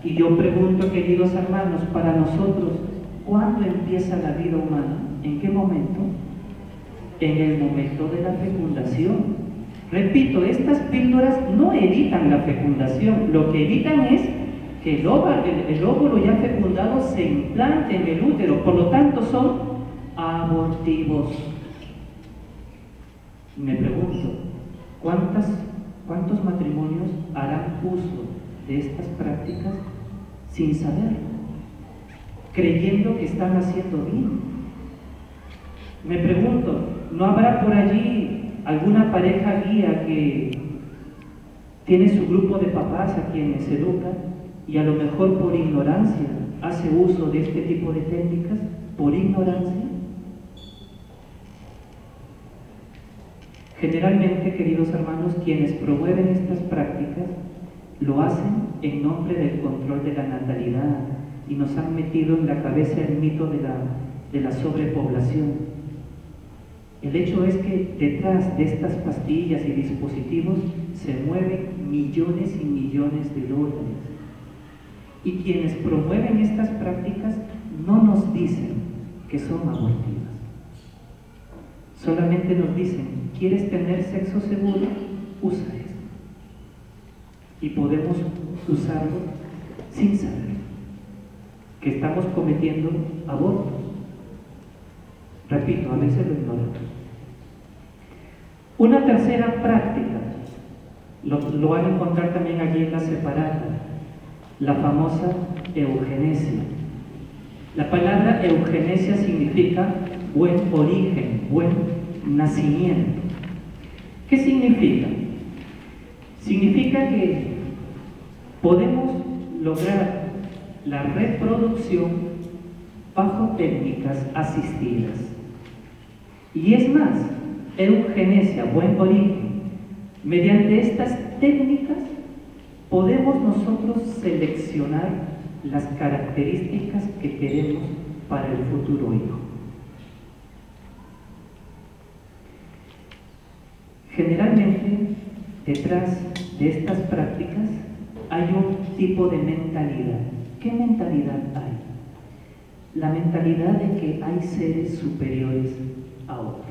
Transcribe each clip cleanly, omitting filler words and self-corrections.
Y yo pregunto, queridos hermanos, para nosotros, ¿cuándo empieza la vida humana? ¿En qué momento? En el momento de la fecundación. Repito, estas píldoras no evitan la fecundación, lo que evitan es que el óvulo ya fecundado se implante en el útero, por lo tanto son abortivos. Me pregunto, ¿cuántos matrimonios harán uso de estas prácticas sin saberlo, creyendo que están haciendo bien? Me pregunto, ¿no habrá por allí alguna pareja guía que tiene su grupo de papás a quienes educa y a lo mejor por ignorancia hace uso de este tipo de técnicas? ¿Por ignorancia? Generalmente, queridos hermanos, quienes promueven estas prácticas lo hacen en nombre del control de la natalidad y nos han metido en la cabeza el mito de la sobrepoblación. El hecho es que detrás de estas pastillas y dispositivos se mueven millones y millones de dólares. Y quienes promueven estas prácticas no nos dicen que son abortivas. Solamente nos dicen, ¿quieres tener sexo seguro? Usa esto. Y podemos usarlo sin saber que estamos cometiendo abortos. Repito, a veces lo ignoramos. Una tercera práctica, lo van a encontrar también allí en la separata, la famosa eugenesia. La palabra eugenesia significa buen origen, buen nacimiento. ¿Qué significa? Significa que podemos lograr la reproducción bajo técnicas asistidas. Y es más, eugenesia, buen origen, mediante estas técnicas podemos nosotros seleccionar las características que queremos para el futuro hijo. Generalmente, detrás de estas prácticas hay un tipo de mentalidad. ¿Qué mentalidad hay? La mentalidad de que hay seres superiores a otros.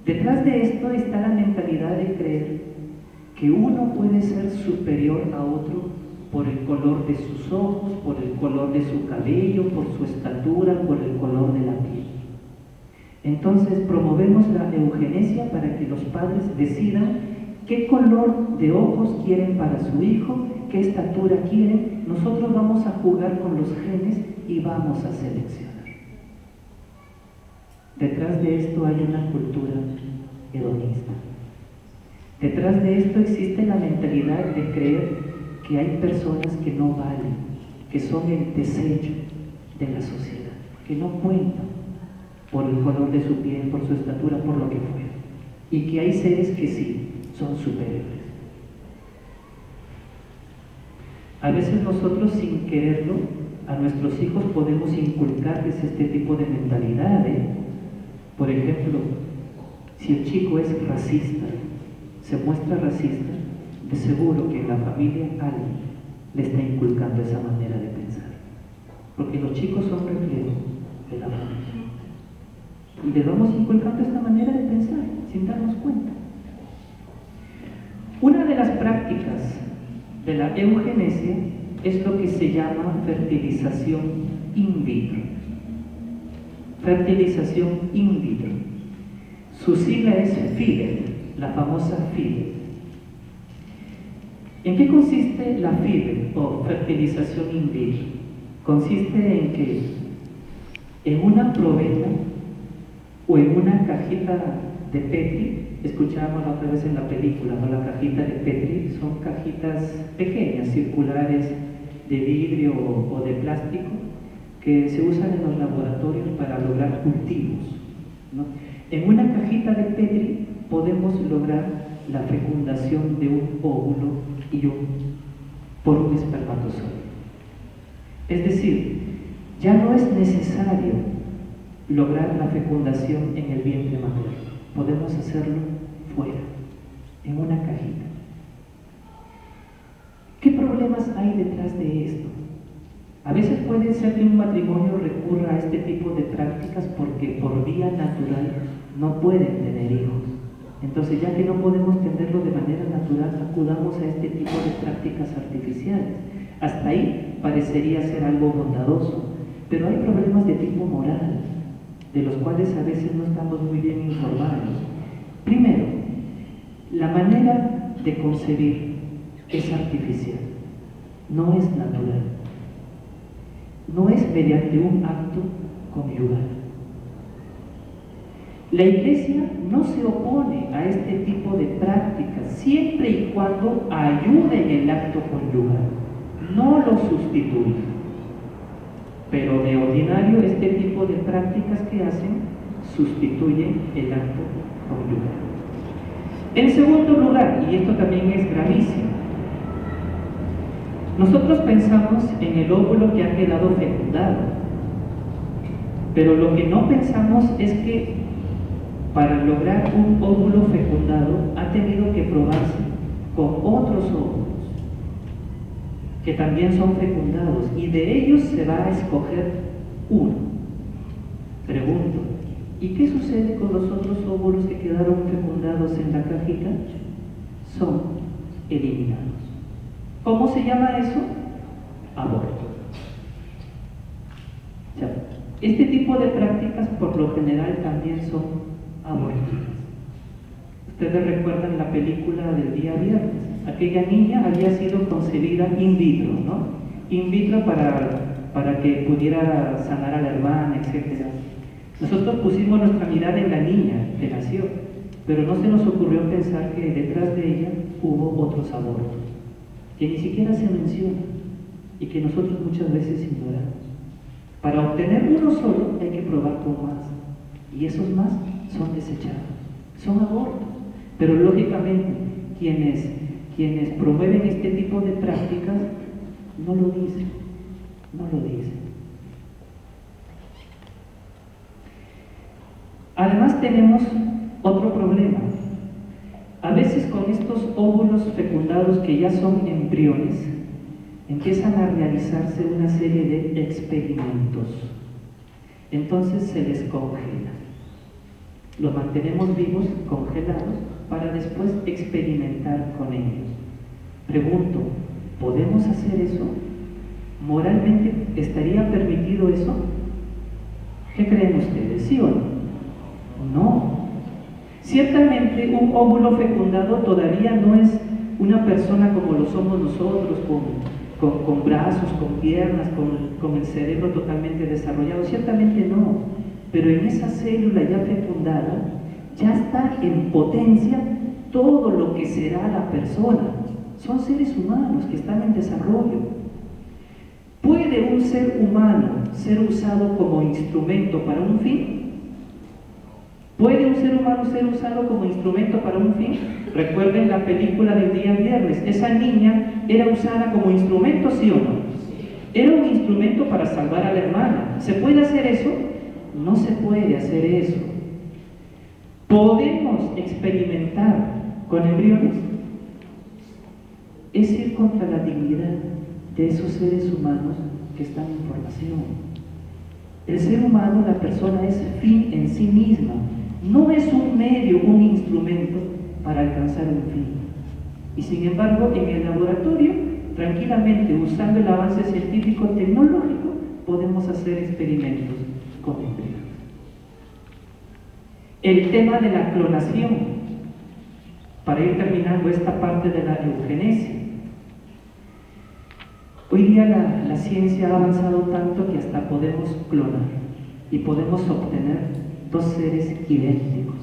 Detrás de esto está la mentalidad de creer que uno puede ser superior a otro por el color de sus ojos, por el color de su cabello, por su estatura, por el color de la piel. Entonces promovemos la eugenesia para que los padres decidan qué color de ojos quieren para su hijo, qué estatura quieren. Nosotros vamos a jugar con los genes y vamos a seleccionar. Detrás de esto hay una cultura hedonista. Detrás de esto existe la mentalidad de creer que hay personas que no valen, que son el desecho de la sociedad, que no cuentan por el color de su piel, por su estatura, por lo que fuera, y que hay seres que sí son superiores. A veces nosotros, sin quererlo, a nuestros hijos podemos inculcarles este tipo de mentalidad. Por ejemplo, si el chico es racista, se muestra racista, de seguro que en la familia alguien le está inculcando esa manera de pensar, porque los chicos son reflejo de la familia y le vamos inculcando esta manera de pensar sin darnos cuenta. Una de las prácticas de la eugenesia es lo que se llama fertilización in vitro. Fertilización in vitro. Su sigla es FIDE, la famosa FIDE. ¿En qué consiste la FIDE o fertilización in vitro? Consiste en que en una probeta o en una cajita de Petri, escuchábamos la otra vez en la película, ¿no? La cajita de Petri son cajitas pequeñas, circulares, de vidrio o de plástico, que se usan en los laboratorios para lograr cultivos, ¿no? En una cajita de Petri podemos lograr la fecundación de un óvulo por un espermatozoide. Es decir, ya no es necesario lograr la fecundación en el vientre materno, podemos hacerlo fuera, en una cajita. ¿Qué problemas hay detrás de esto? A veces puede ser que un matrimonio recurra a este tipo de prácticas porque por vía natural no pueden tener hijos. Entonces, ya que no podemos tenerlo de manera natural, acudamos a este tipo de prácticas artificiales. Hasta ahí parecería ser algo bondadoso, pero hay problemas de tipo moral, de los cuales a veces no estamos muy bien informados. Primero, la manera de concebir es artificial, no es natural, no es mediante un acto conyugal. La Iglesia no se opone a este tipo de prácticas siempre y cuando ayude en el acto conyugal, no lo sustituye. Pero de ordinario este tipo de prácticas que hacen sustituyen el acto conyugal. En segundo lugar, y esto también es gravísimo, nosotros pensamos en el óvulo que ha quedado fecundado, pero lo que no pensamos es que para lograr un óvulo fecundado ha tenido que probarse con otros óvulos que también son fecundados, y de ellos se va a escoger uno. Pregunto, ¿y qué sucede con los otros óvulos que quedaron fecundados en la cajita? Son eliminados. ¿Cómo se llama eso? Aborto. O sea, este tipo de prácticas por lo general también son abortivas. Ustedes recuerdan la película del día viernes. Aquella niña había sido concebida in vitro, ¿no? In vitro para que pudiera sanar a la hermana, etc. Nosotros pusimos nuestra mirada en la niña que nació, pero no se nos ocurrió pensar que detrás de ella hubo otros abortos, que ni siquiera se mencionan y que nosotros muchas veces ignoramos. Para obtener uno solo hay que probar con más, y esos más son desechados, son abortos. Pero lógicamente quienes promueven este tipo de prácticas no lo dicen, no lo dicen. Además tenemos otro problema. A veces con estos óvulos fecundados que ya son embriones, empiezan a realizarse una serie de experimentos. Entonces se les congela. Los mantenemos vivos, congelados, para después experimentar con ellos. Pregunto, ¿podemos hacer eso? ¿Moralmente estaría permitido eso? ¿Qué creen ustedes? ¿Sí o no? No. Ciertamente un óvulo fecundado todavía no es una persona como lo somos nosotros, con brazos, con piernas, con el cerebro totalmente desarrollado. Ciertamente no. Pero en esa célula ya fecundada ya está en potencia todo lo que será la persona. Son seres humanos que están en desarrollo. ¿Puede un ser humano ser usado como instrumento para un fin? ¿Puede un ser humano ser usado como instrumento para un fin? Recuerden la película del día viernes. Esa niña era usada como instrumento, ¿sí o no? Era un instrumento para salvar a la hermana. ¿Se puede hacer eso? No se puede hacer eso. ¿Podemos experimentar con embriones? Es ir contra la dignidad de esos seres humanos que están en formación. El ser humano, la persona, es fin en sí misma. No es un medio, un instrumento para alcanzar un fin. Y sin embargo, en el laboratorio, tranquilamente, usando el avance científico-tecnológico, podemos hacer experimentos con embriones. El tema de la clonación, para ir terminando esta parte de la eugenesia. Hoy día la ciencia ha avanzado tanto que hasta podemos clonar y podemos obtener dos seres idénticos.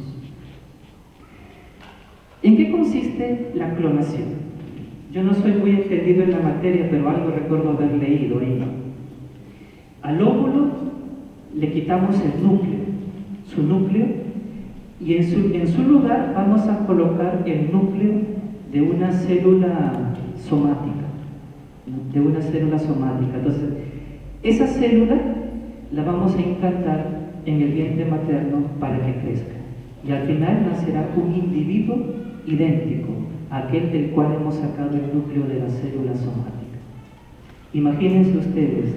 ¿En qué consiste la clonación? Yo no soy muy entendido en la materia, pero algo recuerdo haber leído ahí. Al óvulo le quitamos el núcleo, su núcleo, y en su lugar vamos a colocar el núcleo de una célula somática, Entonces, esa célula la vamos a implantar en el vientre materno para que crezca. Y al final nacerá un individuo idéntico a aquel del cual hemos sacado el núcleo de la célula somática. Imagínense ustedes,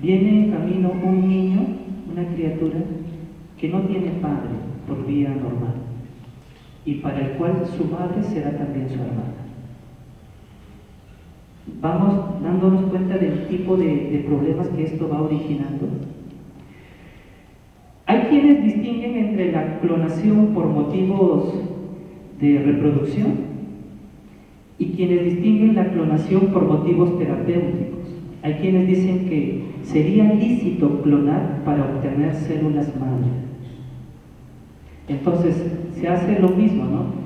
viene en camino un niño, una criatura, que no tiene padre por vía normal, y para el cual su madre será también su hermana. Vamos dándonos cuenta del tipo de problemas que esto va originando. Hay quienes distinguen entre la clonación por motivos de reproducción y quienes distinguen la clonación por motivos terapéuticos. Hay quienes dicen que sería lícito clonar para obtener células madre. Entonces se hace lo mismo, ¿no?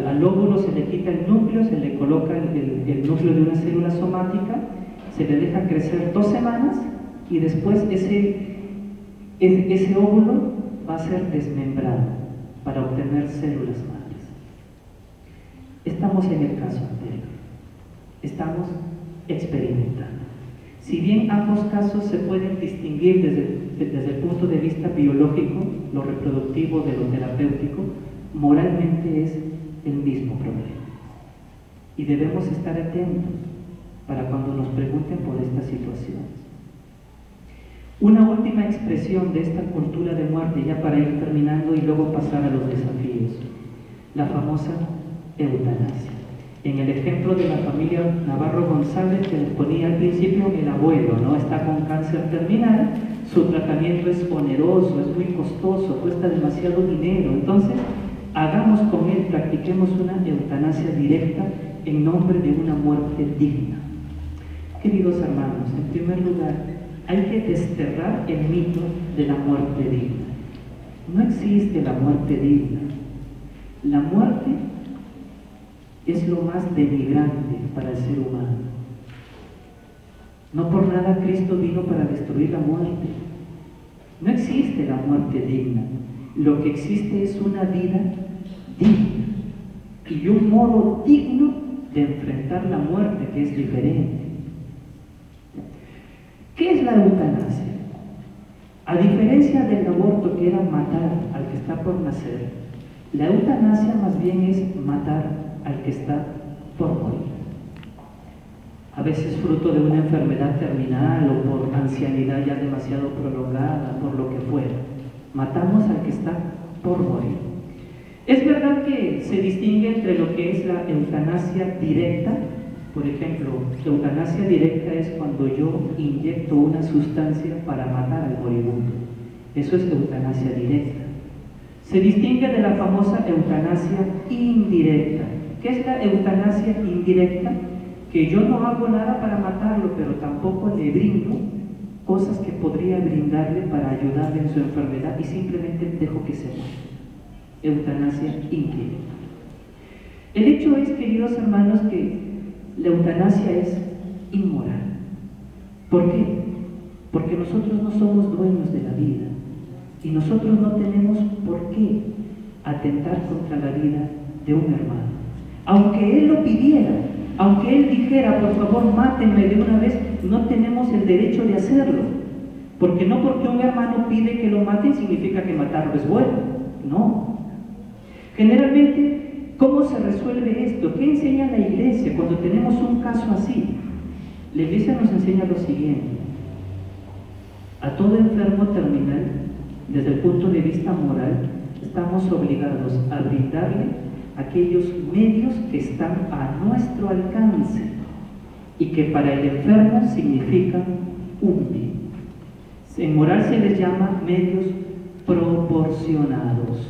Al óvulo se le quita el núcleo, se le coloca el núcleo de una célula somática, se le deja crecer 2 semanas y después ese óvulo va a ser desmembrado para obtener células madres. Estamos en el caso anterior, estamos experimentando. Si bien ambos casos se pueden distinguir desde el punto de vista biológico, lo reproductivo de lo terapéutico, moralmente es el mismo problema. Y debemos estar atentos para cuando nos pregunten por estas situaciones. Una última expresión de esta cultura de muerte, ya para ir terminando y luego pasar a los desafíos: la famosa eutanasia. En el ejemplo de la familia Navarro González que les ponía al principio, el abuelo, ¿no?, está con cáncer terminal, su tratamiento es oneroso, es muy costoso, cuesta demasiado dinero, entonces hagamos con él, practiquemos una eutanasia directa en nombre de una muerte digna. Queridos hermanos, en primer lugar, hay que desterrar el mito de la muerte digna. No existe la muerte digna. La muerte es lo más denigrante para el ser humano. No por nada Cristo vino para destruir la muerte. No existe la muerte digna. Lo que existe es una vida digna y un modo digno de enfrentar la muerte, que es diferente. ¿Qué es la eutanasia? A diferencia del aborto, que era matar al que está por nacer, la eutanasia más bien es matar al que está por morir. A veces fruto de una enfermedad terminal o por ancianidad ya demasiado prolongada, por lo que fuera. Matamos al que está por morir. Es verdad que se distingue entre lo que es la eutanasia directa. Por ejemplo, eutanasia directa es cuando yo inyecto una sustancia para matar al moribundo. Eso es eutanasia directa. Se distingue de la famosa eutanasia indirecta. ¿Qué es la eutanasia indirecta? Que yo no hago nada para matarlo, pero tampoco le brindo cosas que podría brindarle para ayudarle en su enfermedad y simplemente dejo que se muera. Eutanasia indirecta. El hecho es, queridos hermanos, que la eutanasia es inmoral. ¿Por qué? Porque nosotros no somos dueños de la vida y nosotros no tenemos por qué atentar contra la vida de un hermano. Aunque él lo pidiera, aunque él dijera, por favor, mátenme de una vez, no tenemos el derecho de hacerlo. Porque no porque un hermano pide que lo maten significa que matarlo es bueno. No. Generalmente, ¿cómo se resuelve esto? ¿Qué enseña la Iglesia cuando tenemos un caso así? La Iglesia nos enseña lo siguiente: a todo enfermo terminal, desde el punto de vista moral, estamos obligados a brindarle aquellos medios que están a nuestro alcance y que para el enfermo significan un bien. En moral se les llama medios proporcionados.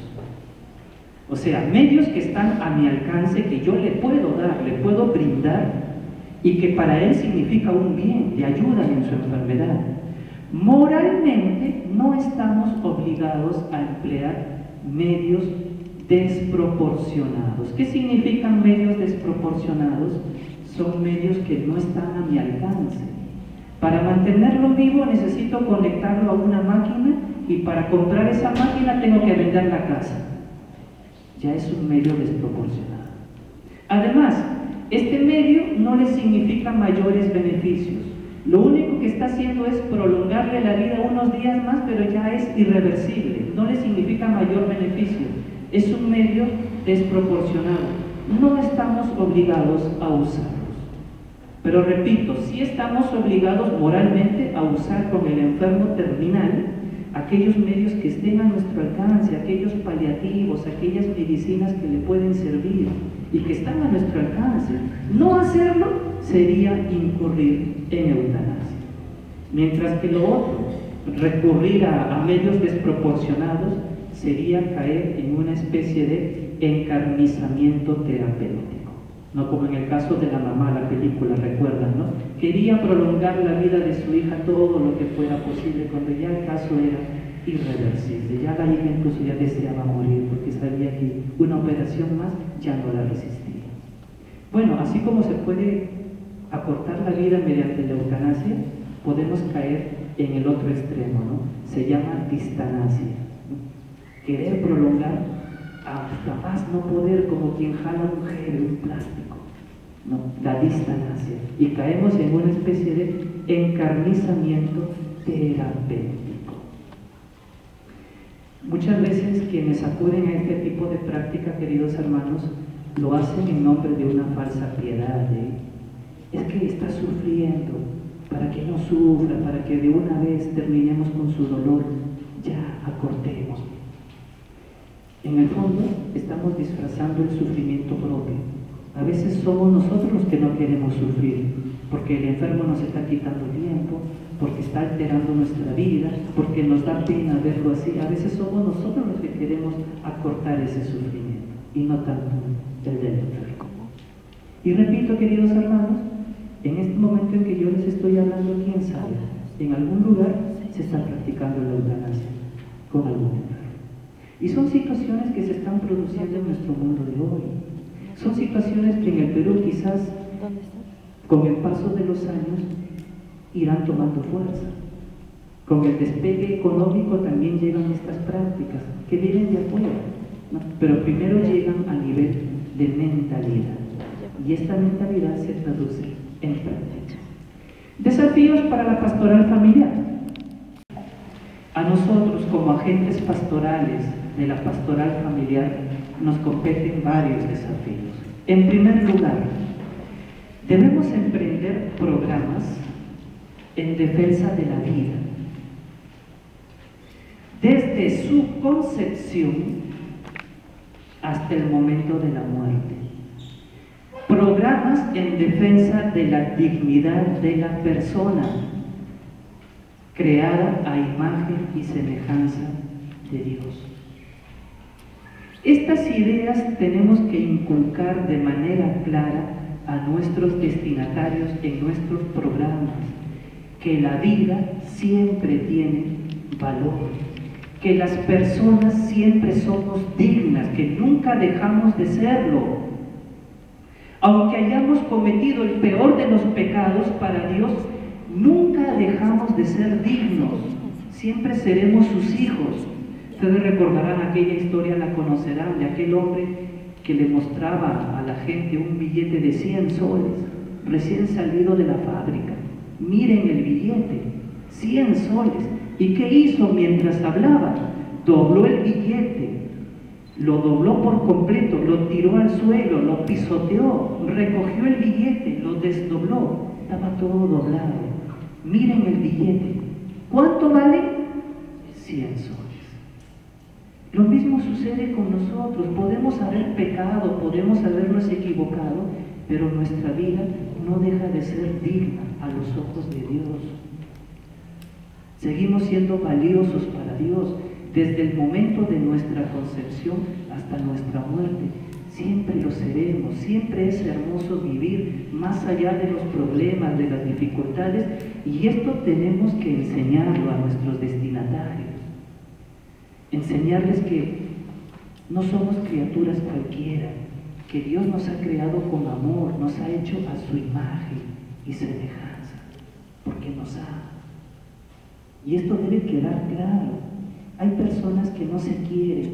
O sea, medios que están a mi alcance, que yo le puedo dar, le puedo brindar, y que para él significa un bien, le ayudan en su enfermedad. Moralmente no estamos obligados a emplear medios desproporcionados. ¿Qué significan medios desproporcionados? Son medios que no están a mi alcance. Para mantenerlo vivo necesito conectarlo a una máquina y para comprar esa máquina tengo que vender la casa. Ya es un medio desproporcionado. Además, este medio no le significa mayores beneficios. Lo único que está haciendo es prolongarle la vida unos días más, pero ya es irreversible. No le significa mayor beneficio. Es un medio desproporcionado. No estamos obligados a usarlos. Pero repito, sí estamos obligados moralmente a usar con el enfermo terminal aquellos medios que estén a nuestro alcance, aquellos paliativos, aquellas medicinas que le pueden servir y que están a nuestro alcance. No hacerlo sería incurrir en eutanasia. Mientras que lo otro, recurrir a medios desproporcionados, sería caer en una especie de encarnizamiento terapéutico. No como en el caso de la mamá, la película, recuerdan, ¿no? Quería prolongar la vida de su hija todo lo que fuera posible, cuando ya el caso era irreversible. Ya la hija incluso ya deseaba morir, porque sabía que una operación más ya no la resistía. Bueno, así como se puede acortar la vida mediante la eutanasia, podemos caer en el otro extremo, ¿no? Se llama distanasia. Querer prolongar hasta más no poder, como quien jala un gel, un plástico. No, la distanasia. Y caemos en una especie de encarnizamiento terapéutico. Muchas veces quienes acuden a este tipo de práctica, queridos hermanos, lo hacen en nombre de una falsa piedad. Es que está sufriendo, para que no sufra, para que de una vez terminemos con su dolor, ya acortemos. En el fondo, estamos disfrazando el sufrimiento propio. A veces somos nosotros los que no queremos sufrir, porque el enfermo nos está quitando tiempo, porque está alterando nuestra vida, porque nos da pena verlo así. A veces somos nosotros los que queremos acortar ese sufrimiento, y no tanto el del enfermo. Y repito, queridos hermanos, en este momento en que yo les estoy hablando, quién sabe, en algún lugar se está practicando la eutanasia con algún enfermo. Y son situaciones que se están produciendo en nuestro mundo de hoy. Son situaciones que en el Perú quizás, con el paso de los años, irán tomando fuerza. Con el despegue económico también llegan estas prácticas, que vienen de afuera, ¿no? Pero primero llegan a nivel de mentalidad. Y esta mentalidad se traduce en práctica. Desafíos para la pastoral familiar. A nosotros, como agentes pastorales de la pastoral familiar, nos competen varios desafíos. En primer lugar, debemos emprender programas en defensa de la vida, desde su concepción hasta el momento de la muerte. Programas en defensa de la dignidad de la persona, creada a imagen y semejanza de Dios. Estas ideas tenemos que inculcar de manera clara a nuestros destinatarios en nuestros programas, que la vida siempre tiene valor, que las personas siempre somos dignas, que nunca dejamos de serlo. Aunque hayamos cometido el peor de los pecados para Dios, nunca dejamos de ser dignos, siempre seremos sus hijos. Ustedes recordarán aquella historia, la conocerán, de aquel hombre que le mostraba a la gente un billete de 100 soles, recién salido de la fábrica. Miren el billete, 100 soles. ¿Y qué hizo mientras hablaba? Dobló el billete, lo dobló por completo, lo tiró al suelo, lo pisoteó, recogió el billete, lo desdobló, estaba todo doblado. Miren el billete, ¿cuánto vale? 100 soles. Lo mismo sucede con nosotros. Podemos haber pecado, podemos habernos equivocado, pero nuestra vida no deja de ser digna a los ojos de Dios. Seguimos siendo valiosos para Dios desde el momento de nuestra concepción hasta nuestra muerte. Siempre lo seremos, siempre es hermoso vivir más allá de los problemas, de las dificultades, y esto tenemos que enseñarlo a nuestros destinatarios. Enseñarles que no somos criaturas cualquiera, que Dios nos ha creado con amor, nos ha hecho a su imagen y semejanza, porque nos ama. Y esto debe quedar claro. Hay personas que no se quieren,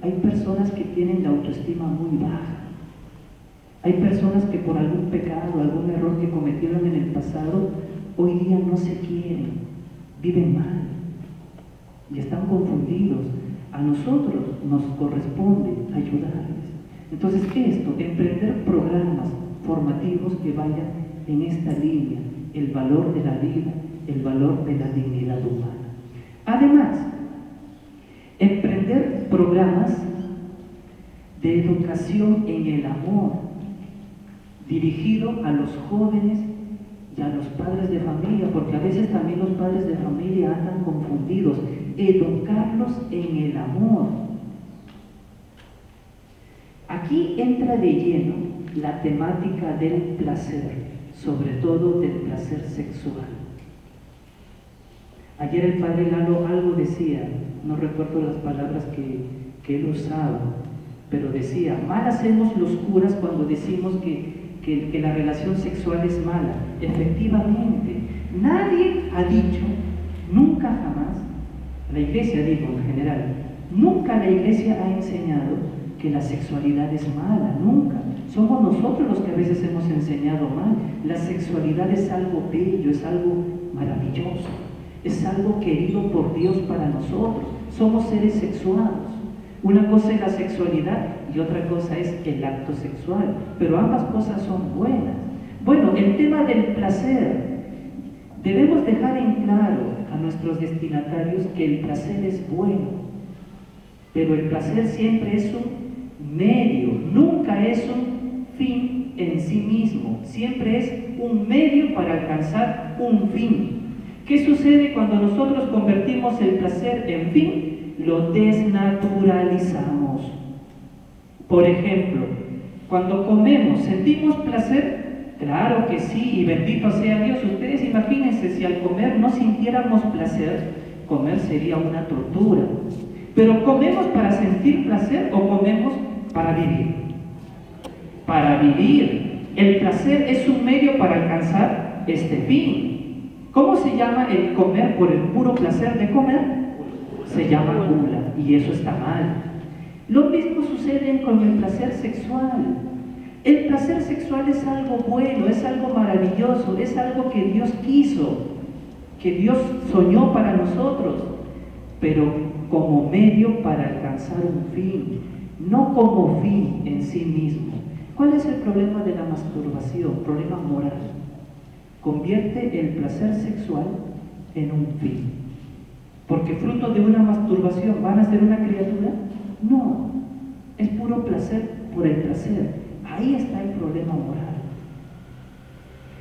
hay personas que tienen la autoestima muy baja, hay personas que por algún pecado, algún error que cometieron en el pasado, hoy día no se quieren, viven mal y están confundidos. A nosotros nos corresponde ayudarles. Entonces, ¿qué es esto? Emprender programas formativos que vayan en esta línea el valor de la vida, el valor de la dignidad humana. Además, emprender programas de educación en el amor, dirigido a los jóvenes y a los padres de familia, porque a veces también los padres de familia andan confundidos. Educarlos en el amor. Aquí entra de lleno la temática del placer, sobre todo del placer sexual. Ayer el padre Lalo algo decía, no recuerdo las palabras que él usaba, pero decía, mal hacemos los curas cuando decimos que la relación sexual es mala. Efectivamente, nadie ha dicho, nunca jamás, la iglesia digo en general, nunca la iglesia ha enseñado que la sexualidad es mala, nunca. Somos nosotros los que a veces hemos enseñado mal. La sexualidad es algo bello, es algo maravilloso, es algo querido por Dios para nosotros. Somos seres sexuados. Una cosa es la sexualidad y otra cosa es el acto sexual, pero ambas cosas son buenas. Bueno, el tema del placer, debemos dejar en claro a nuestros destinatarios que el placer es bueno, pero el placer siempre es un medio, nunca es un fin en sí mismo, siempre es un medio para alcanzar un fin. ¿Qué sucede cuando nosotros convertimos el placer en fin? Lo desnaturalizamos. Por ejemplo, cuando comemos, ¿sentimos placer? Claro que sí, y bendito sea Dios. Ustedes imagínense si al comer no sintiéramos placer, comer sería una tortura. Pero ¿comemos para sentir placer o comemos para vivir? Para vivir. El placer es un medio para alcanzar este fin. ¿Cómo se llama el comer por el puro placer de comer? Se llama gula, y eso está mal. Lo mismo sucede con el placer sexual. El placer sexual es algo bueno, es algo maravilloso, es algo que Dios quiso, que Dios soñó para nosotros, pero como medio para alcanzar un fin, no como fin en sí mismo. ¿Cuál es el problema de la masturbación? Problema moral. Convierte el placer sexual en un fin. Porque fruto de una masturbación van a ser una criatura. No, es puro placer por el placer. Ahí está el problema moral.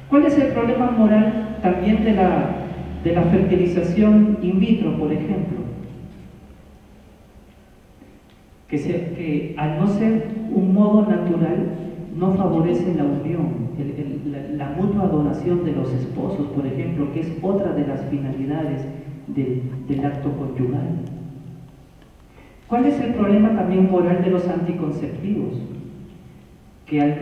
¿Cuál es el problema moral también de la fertilización in vitro, por ejemplo? Que al no ser un modo natural, no favorece la unión, la mutua adoración de los esposos, por ejemplo, que es otra de las finalidades del acto conyugal. ¿Cuál es el problema también moral de los anticonceptivos? Que al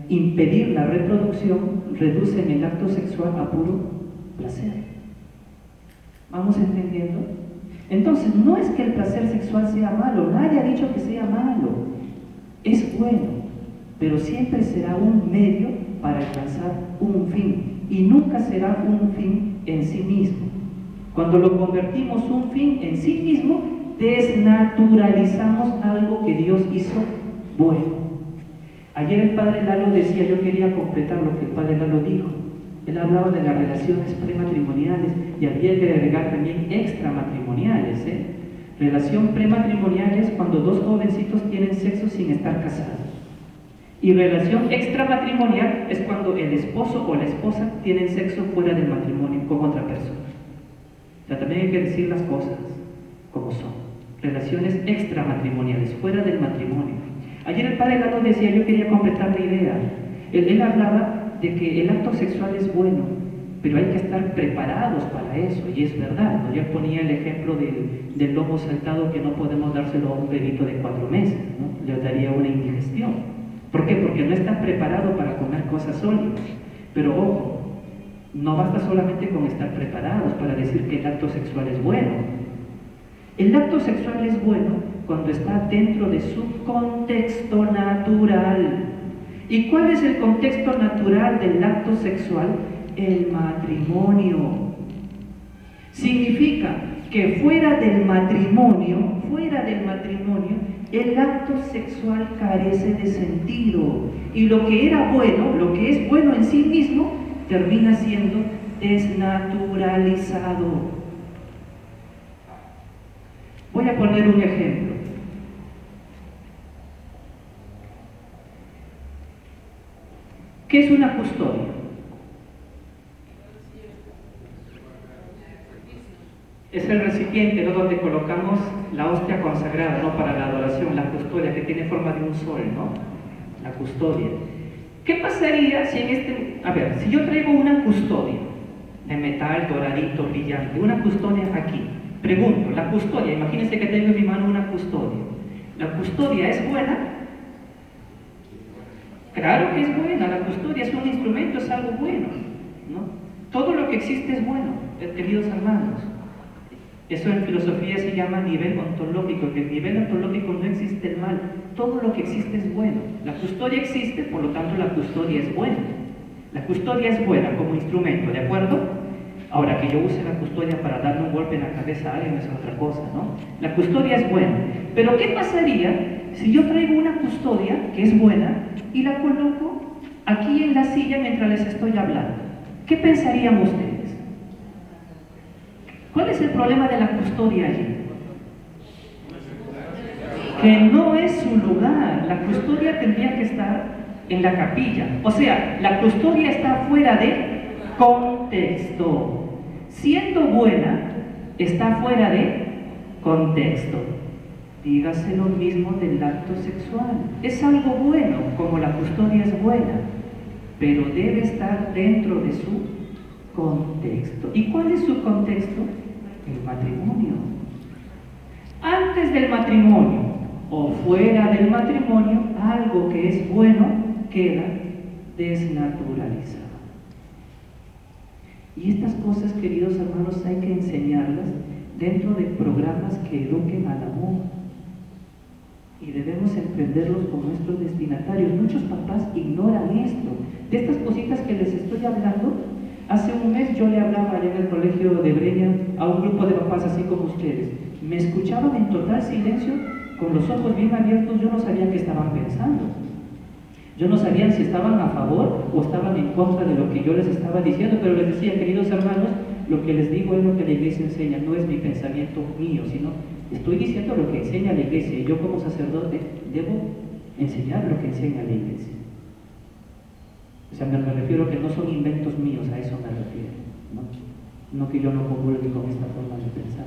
impedir la reproducción reducen el acto sexual a puro placer. ¿Vamos entendiendo? Entonces, no es que el placer sexual sea malo, nadie ha dicho que sea malo, es bueno, pero siempre será un medio para alcanzar un fin, y nunca será un fin en sí mismo. Cuando lo convertimos un fin en sí mismo, desnaturalizamos algo que Dios hizo bueno. Ayer el padre Lalo decía, yo quería completar lo que el padre Lalo dijo. Él hablaba de las relaciones prematrimoniales y había que agregar también extramatrimoniales. Relación prematrimonial es cuando dos jovencitos tienen sexo sin estar casados. Y relación extramatrimonial es cuando el esposo o la esposa tienen sexo fuera del matrimonio con otra persona. O sea, también hay que decir las cosas como son. Relaciones extramatrimoniales, fuera del matrimonio. Ayer el padre Lalo decía, yo quería completar la idea. Él hablaba de que el acto sexual es bueno, pero hay que estar preparados para eso, y es verdad, ¿no? Ya ponía el ejemplo del lomo saltado, que no podemos dárselo a un bebito de 4 meses, ¿no? Le daría una indigestión. ¿Por qué? Porque no está preparado para comer cosas sólidas. Pero ojo, no basta solamente con estar preparados para decir que el acto sexual es bueno. El acto sexual es bueno cuando está dentro de su contexto natural. ¿Y cuál es el contexto natural del acto sexual? El matrimonio. Significa que fuera del matrimonio, el acto sexual carece de sentido. Y lo que era bueno, lo que es bueno en sí mismo, termina siendo desnaturalizado. Voy a poner un ejemplo. ¿Qué es una custodia? Es el recipiente, ¿no?, donde colocamos la hostia consagrada, ¿no?, para la adoración, la custodia, que tiene forma de un sol, ¿no? La custodia. ¿Qué pasaría si si yo traigo una custodia de metal doradito, brillante, una custodia aquí? Pregunto, la custodia, imagínense que tengo en mi mano una custodia. ¿La custodia es buena? Claro que es buena, la custodia es un instrumento, es algo bueno, ¿no? Todo lo que existe es bueno, queridos hermanos. Eso en filosofía se llama nivel ontológico, que en el nivel ontológico no existe el mal, todo lo que existe es bueno. La custodia existe, por lo tanto la custodia es buena. La custodia es buena como instrumento, ¿de acuerdo? Ahora, que yo use la custodia para darle un golpe en la cabeza a alguien es otra cosa, ¿no? La custodia es buena. Pero ¿qué pasaría si yo traigo una custodia que es buena y la coloco aquí en la silla mientras les estoy hablando? ¿Qué pensarían ustedes? ¿Cuál es el problema de la custodia allí? Que no es su lugar. La custodia tendría que estar en la capilla. O sea, la custodia está fuera de contexto. Siendo buena, está fuera de contexto. Dígase lo mismo del acto sexual. Es algo bueno, como la custodia es buena, pero debe estar dentro de su contexto. ¿Y cuál es su contexto? El matrimonio. Antes del matrimonio o fuera del matrimonio, algo que es bueno queda desnaturalizado. Y estas cosas, queridos hermanos, hay que enseñarlas dentro de programas que eduquen al amor. Y debemos emprenderlos con nuestros destinatarios. Muchos papás ignoran esto. De estas cositas que les estoy hablando, hace un mes yo le hablaba allá en el colegio de Breña a un grupo de papás así como ustedes. Me escuchaban en total silencio, con los ojos bien abiertos. Yo no sabía qué estaban pensando. Yo no sabía si estaban a favor o estaban en contra de lo que yo les estaba diciendo, pero les decía, queridos hermanos, lo que les digo es lo que la iglesia enseña, no es mi pensamiento mío, sino estoy diciendo lo que enseña la iglesia, y yo como sacerdote debo enseñar lo que enseña la iglesia. O sea, me refiero que no son inventos míos, a eso me refiero, no que yo no comulgue con esta forma de pensar.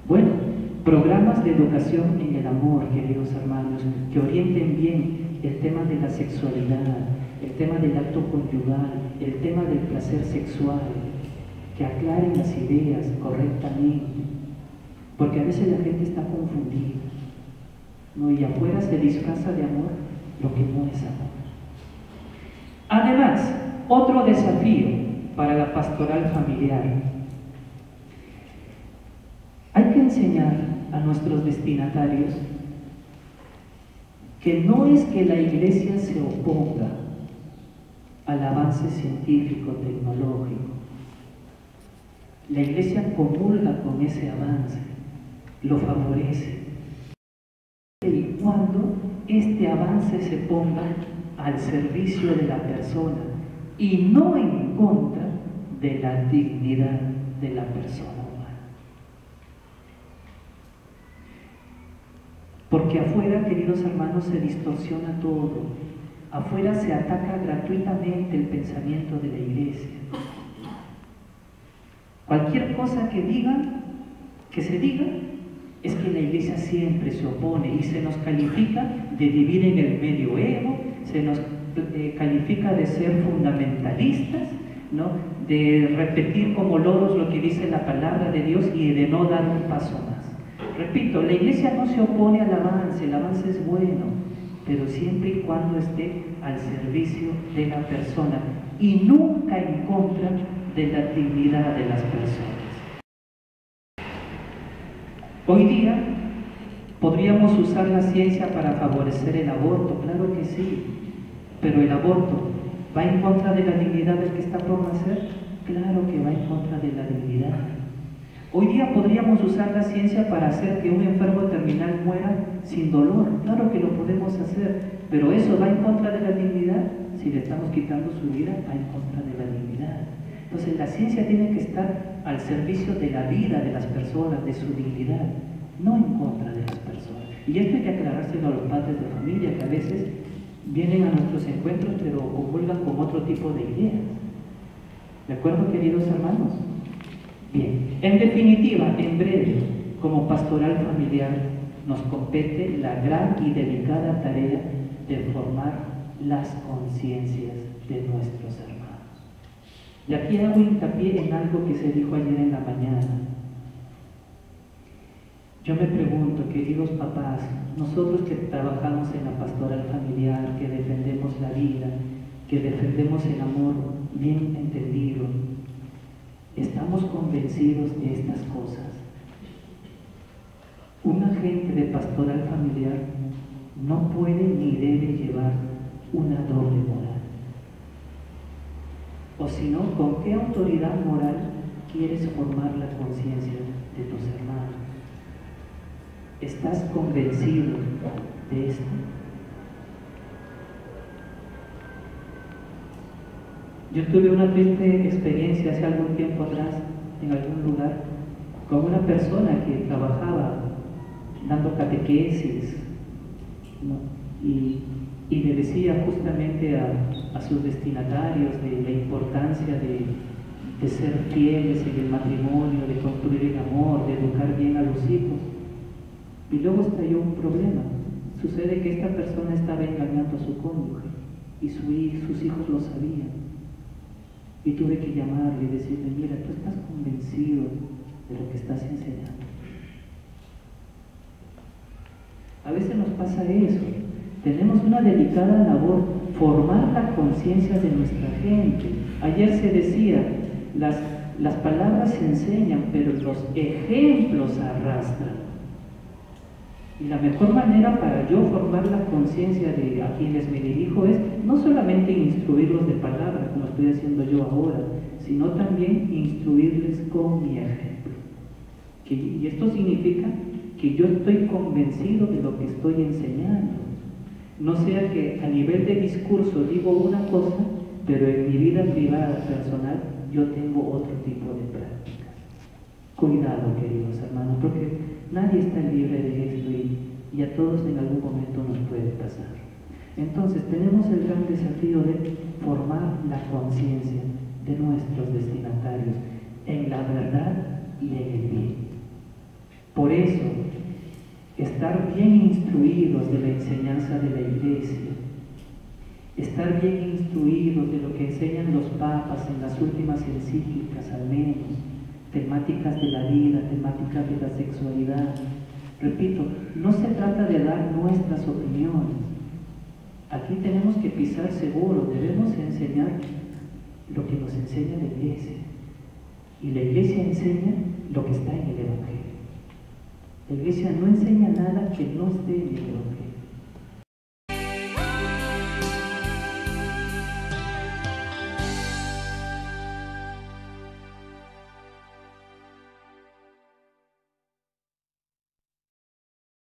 Bueno, programas de educación en el amor, queridos hermanos, que orienten bien el tema de la sexualidad, el tema del acto conyugal, el tema del placer sexual, que aclaren las ideas correctamente, porque a veces la gente está confundida, ¿no? Y afuera se disfraza de amor lo que no es amor. Además, otro desafío para la pastoral familiar: hay que enseñar a nuestros destinatarios que no es que la iglesia se oponga al avance científico, tecnológico. La iglesia comulga con ese avance, lo favorece, y cuando este avance se ponga al servicio de la persona y no en contra de la dignidad de la persona humana. Porque afuera, queridos hermanos, se distorsiona todo. Afuera se ataca gratuitamente el pensamiento de la iglesia. Cualquier cosa que se diga, es que la iglesia siempre se opone y se nos califica de vivir en el medioevo, se nos califica de ser fundamentalistas, ¿no?, de repetir como loros lo que dice la palabra de Dios y de no dar un paso más. Repito, la iglesia no se opone al avance, el avance es bueno, pero siempre y cuando esté al servicio de la persona y nunca en contra de la dignidad de las personas. Hoy día podríamos usar la ciencia para favorecer el aborto, claro que sí, pero el aborto ¿va en contra de la dignidad del que está por nacer? Claro que va en contra de la dignidad. Hoy día podríamos usar la ciencia para hacer que un enfermo terminal muera sin dolor. Claro que lo podemos hacer, pero eso va en contra de la dignidad. Si le estamos quitando su vida, va en contra de la dignidad. Entonces la ciencia tiene que estar al servicio de la vida de las personas, de su dignidad, no en contra de las personas. Y esto hay que aclarárselo a los padres de familia, que a veces vienen a nuestros encuentros pero comulgan con otro tipo de ideas. ¿De acuerdo, queridos hermanos? Bien, en definitiva, en breve, como pastoral familiar, nos compete la gran y delicada tarea de formar las conciencias de nuestros hermanos. Y aquí hago hincapié en algo que se dijo ayer en la mañana. Yo me pregunto, queridos papás, nosotros que trabajamos en la pastoral familiar, que defendemos la vida, que defendemos el amor bien entendido, ¿estamos convencidos de estas cosas? Un agente de pastoral familiar no puede ni debe llevar una doble moral. O si no, ¿con qué autoridad moral quieres formar la conciencia de tus hermanos? ¿Estás convencido de esto? Yo tuve una triste experiencia hace algún tiempo atrás, en algún lugar, con una persona que trabajaba dando catequesis, ¿no? y le decía justamente a sus destinatarios de la importancia de ser fieles en el matrimonio, de construir el amor, de educar bien a los hijos. Y luego estalló un problema. Sucede que esta persona estaba engañando a su cónyuge y sus hijos lo sabían. Y tuve que llamarle y decirle, mira, tú estás convencido de lo que estás enseñando. A veces nos pasa eso. Tenemos una delicada labor, formar la conciencia de nuestra gente. Ayer se decía, las palabras se enseñan, pero los ejemplos arrastran. Y la mejor manera para yo formar la conciencia de a quienes me dirijo es no solamente instruirlos de palabra, como estoy haciendo yo ahora, sino también instruirles con mi ejemplo. Y esto significa que yo estoy convencido de lo que estoy enseñando. No sea que a nivel de discurso digo una cosa, pero en mi vida privada, personal, yo tengo otro tipo de prácticas. Cuidado, queridos hermanos, porque nadie está libre de esto y a todos en algún momento nos puede pasar. Entonces tenemos el gran desafío de formar la conciencia de nuestros destinatarios en la verdad y en el bien. Por eso, estar bien instruidos de la enseñanza de la Iglesia, estar bien instruidos de lo que enseñan los papas en las últimas encíclicas al menos, temáticas de la vida, temáticas de la sexualidad. Repito, no se trata de dar nuestras opiniones. Aquí tenemos que pisar seguro, debemos enseñar lo que nos enseña la Iglesia. Y la Iglesia enseña lo que está en el Evangelio. La Iglesia no enseña nada que no esté en el Evangelio.